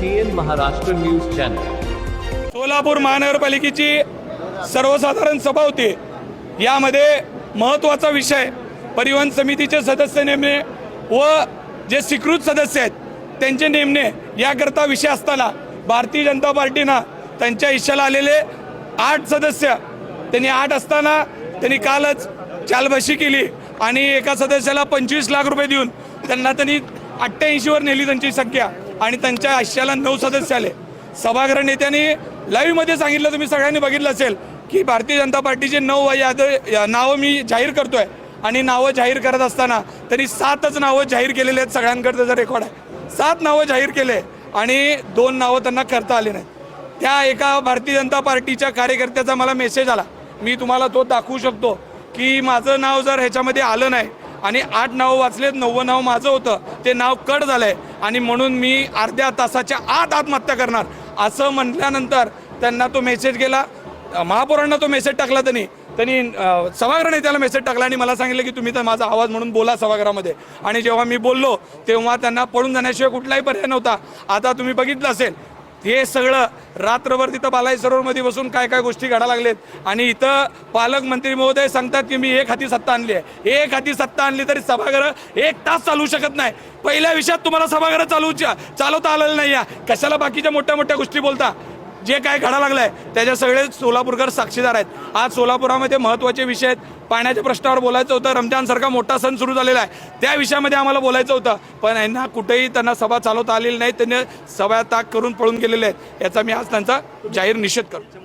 TN Maharashtra news channel. Solapur महानगरपालिकेची सर्वसाधारण सभा होती. यामध्ये महत्त्वाचा विषय परिवहन समितीचे सदस्य नेमणे व जे स्वीकृत सदस्य आहेत त्यांचे नेमणे याकरता विषय असताना भारतीय जनता पार्टीनं त्यांच्या इशाला आलेले 8 सदस्य त्यांनी 8 असताना त्यांनी कालच चालबाशी केली आणि एका सदस्याला 25 लाख रुपये देऊन त्यांना त्यांनी 88 वर नेली त्यांची संख्या आणि त्यांच्या आयुष्याला 9 सदस्य आले. सभागृह नेत्यांनी लाईव्ह मध्ये सांगितलं, तुम्ही सगळ्यांनी बघितलं असेल की भारतीय जनता पार्टीचे 9 नावं मी जाहीर करतोय आणि नावं जाहीर करत असताना त्यांनी 7च नावं जाहीर केलेले आहेत. सगळ्यांकडे जर रेकॉर्ड आहे 7 नावं जाहीर केले आणि 2 नावं त्यांना करता आले नाहीत. त्या एका भारतीय जनता पार्टीच्या कार्यकर्त्याचा मला मेसेज आला, मी तुम्हाला तो दाखवू शकतो की माझं नाव जर ह्याच्यामध्ये आलं नाही आणि 8 नावं वाचलेत, 9वं नाव माझं होतं, ते नाव कट झालंय आणि म्हणून मी अर्ध्या तासाच्या आत आत्महत्या करणार असं म्हटल्यानंतर त्यांना तो मेसेज गेला. महापौरांना तो मेसेज टाकला त्यांनी सभागृह नेत्याला मेसेज टाकला आणि मला सांगितलं की तुम्ही तर माझा आवाज म्हणून बोला सभागृहामध्ये. आणि जेव्हा मी बोललो तेव्हा त्यांना पळून जाण्याशिवाय कुठलाही पर्याय नव्हता. आता तुम्ही बघितलं असेल हे सगळं रात्रभर तिथं बालाई सरोवरमध्ये बसून काय काय गोष्टी घडायला लागलेत आणि इथं पालकमंत्री महोदय सांगतात की मी एक हाती सत्ता आणली आहे. एक हाती सत्ता आणली तरी सभागृह 1 तास चालू शकत नाही. पहिल्या विषयात तुम्हाला सभागृह चालवता आलेलं नाही आहे. कशाला बाकीच्या मोठ्या मोठ्या गोष्टी बोलता? जे काय घडा लागलंय त्याच्या सगळे सोलापूरकर साक्षीदार आहेत. आज सोलापुरामध्ये महत्त्वाचे विषय आहेत. पाण्याच्या प्रश्नावर बोलायचं होतं, रमजानसारखा मोठा सण सुरू झालेला आहे त्या विषयामध्ये आम्हाला बोलायचं होतं, पण यांना कुठेही त्यांना सभा चालवता आलेली नाही. त्यांनी सभा ताक करून पळून गेलेले आहेत. याचा मी आज त्यांचा जाहीर निषेध करतो.